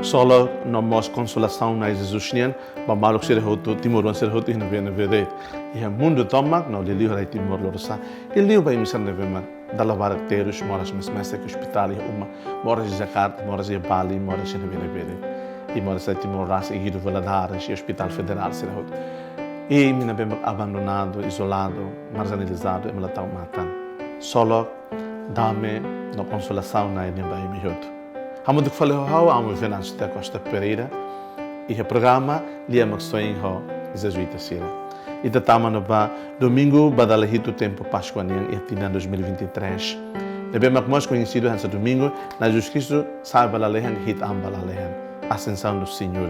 solo no mos consolação na Jesus nian ba maluk sir hotu timur wan sir hotu na vede e o mundo tomak no lili hora timur lorsa e liu ba imisan na vema dalla barakterus moras mesmesta que hospital e uma moras em Jakarta moras em Bali moras na vede e moras em Timor Leste e Rio Valadares e hospital federal sir hotu e mina bem abandonado isolado marginalizado e melatau matan solo dame no consolação na nem ba imi hotu Hamo de falei how amo venans da Costa Pereira e o programa lia maxoin ho jesuíta sira. E da tama no ba domingo badalahito tempo pascuanian e tina 2023. Debe mais conhecido esse domingo na Jesus Cristo sabe la lehan hit ambala lehan ascensão do Senhor.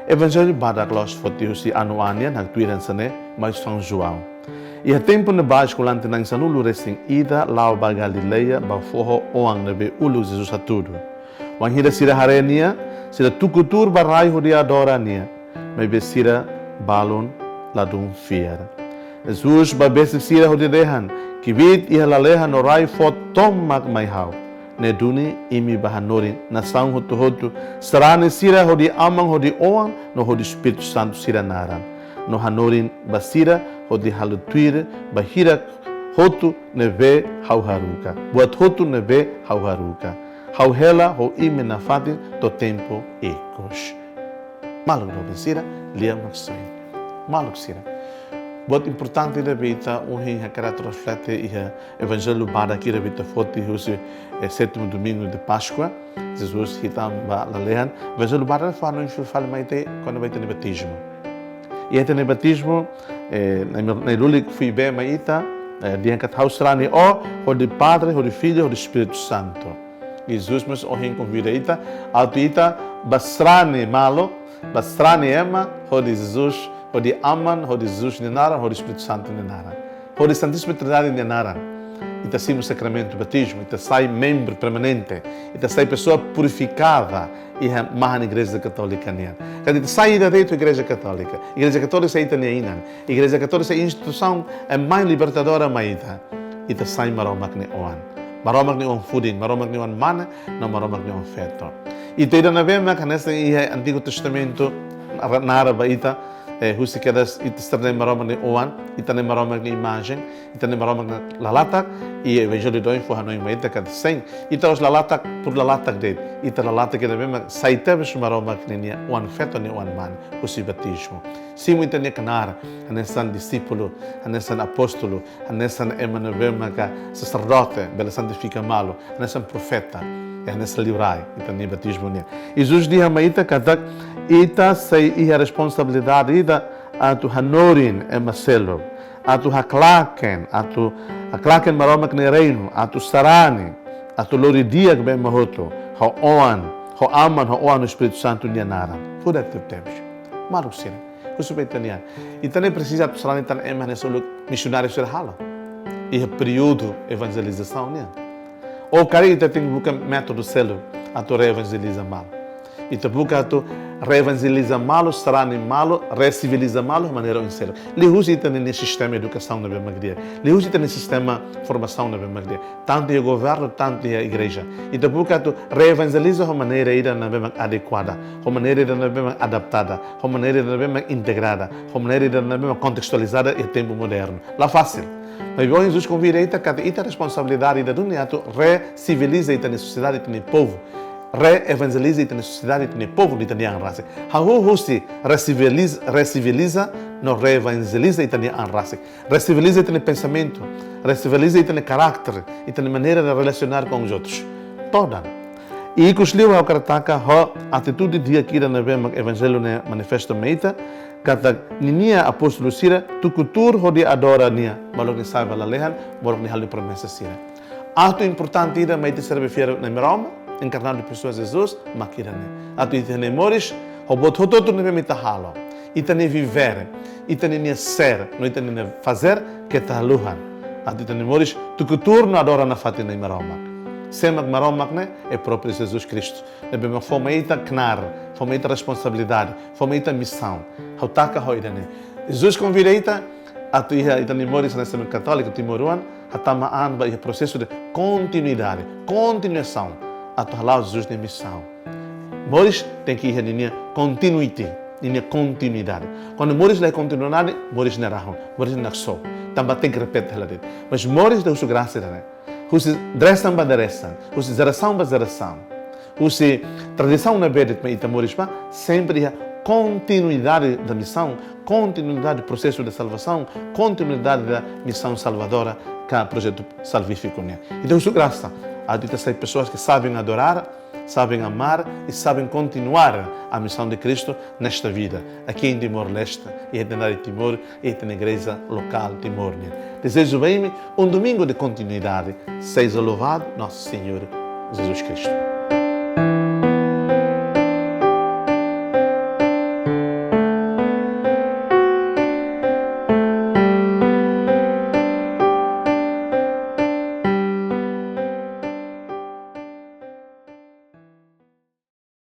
Evangelho badaglos fotiusi anuanian hang tuiran sane mais São João. E a tempo na base colante na insanulu resting ida lao ba Galileia ba forro oang nebe ulu Jesus atudo. Wang hira sira harenia, sira tukutur barai hodia adorania, mas besira balon ladum fiera. Jesus babesi sira hodia dehan, kibit iha lalehan orai fot tomak mai hau. Neduni imi bahanorin nasang hotu sarane sira hodi amang hodi oang no hodi Espírito Santo sira naran. No hanorin basira hodi halutuire bahira hotu neve hauharuka. Buat hotu neve hauharuka. How hela ho ime na fati do tempo ecos. Maluk no bensira, lia maxoin. Maluk sira. Bot importante da vida, ha caráter reflete e evangelho bada aqui da vida forte, hoje é sétimo domingo de Páscoa. Jesus hitam ba la lehan. Evangelho bada fala não fala mais te quando vai ter batismo. E até no batismo, na luli fui bem maita, dia que hausrani o de Padre, o de Filho, o de Espírito Santo. Jesus mas ohin convida ita atuita basrani malo basrani ema hodi Jesus hodi aman hodi Jesus nenara hodi Espírito Santo nenara hodi Santíssima Trindade nenara ita sim o sacramento do batismo ita sai membro permanente ita sai pessoa purificada e a mahana igreja católica nia quando ita sai da dentro igreja católica sai ita neinan igreja católica é instituição é mais libertadora ita sai maromak ne oan Maromak ni on fooding, maromak ni on mana, não maromak ni on feto. E teira na vema que nesse Antigo Testamento na Arabaita, husi kedas itesterne maromak ni oan, itane maromak ni imagem, itane maromak ni lalata, e evangelho do info hanoi maita kad sem, ita os lalata por lalata gred, ita lalata que na vema saitebes maromak ni oan feto ni oan man, husi batismo. Simu itane kanara, hanesan discípulo, hanesan apóstolo, hanesan emanavema ka sacerdote, bela santifica malo, hanesan profeta, hanesan livrai, itane batismo ni. Jesus diha maita kadak ita sei iha responsabilidade ida atu hanorin emaselo, atu haklaken, atu haklaken maromak ni reino, atu sarani, atu loridia que bem mahoto, ho oan, ho aman, ho oan o Espírito Santo ni naran. Fuda que temos. Maru sira. Kusubetania. E também precisa de estar em solo missionário ser hala. E o período evangelização, né? Ou cara tem que buscar método celo a tu reevangeliza mal. E tu busca tu reevangeliza malo, sarani malo, reciviliza malo de maneira sincera. Li usa tem nesse sistema de educação na Bemagria. Li usa tem nesse sistema de formação na Bemagria. Tanto o governo, tanto a igreja. E tu busca tu reevangeliza de maneira ida na Bemag adequada, de maneira ida na Bemag adaptada, de maneira ida na Bemag integrada, de maneira ida na Bemag contextualizada e tempo moderno. Lá fácil. Mas bom, Jesus convida ita que ita responsabilidade da dunia tu reciviliza ita na sociedade e no povo. Re-evangeliza ita na sociedade e no povo de Itania raça. How se reciviliza, não re-evangeliza ita na raça. Reciviliza ita no pensamento, reciviliza ita no caráter, ita na maneira de relacionar com os outros. Toda. E que os livros ao carataca a atitude de aqui na evangelho ne manifesto meita, kata ninia apóstolo sira tu cultur hodi adora nia, malok ni saiba la lehan, malok ni halu promessa sira. Ato importante ida meita serve fiero na Roma, encarnado de pessoas Jesus, makirane. Ato itane moris, hobot hototo ne mita halo. Itane viver, itane ser, no itane fazer que taluhan. Ato itane moris, tu cultur na adora na fatina na Roma. Semak maromak ne é próprio Jesus Cristo. Nebe uma fomeita knar, fomeita responsabilidade, fomeita missão. Hautaka hoidane. Jesus convidaita a tu ia ita nimoris na semana católica timoruan, hatama an ba processo de continuidade, continuação. A tu halau Jesus de missão. Moris tem que ir em linha continuidade. Quando Moris lá é continuidade, Moris não é rahon, Moris não é só. Também tem que repetir ela. Mas Moris deu sua graça, né? Você dressam para dressam, você geração para geração. Você tradição na verdade, mas Moris sempre é continuidade da missão, continuidade do processo de salvação, continuidade da missão salvadora que é o projeto salvífico. Então, sua graça, há de ter pessoas que sabem adorar, sabem amar e sabem continuar a missão de Cristo nesta vida, aqui em Timor-Leste, e na Timor, e na igreja local Timor. Desejo bem um domingo de continuidade. Seja louvado nosso Senhor Jesus Cristo.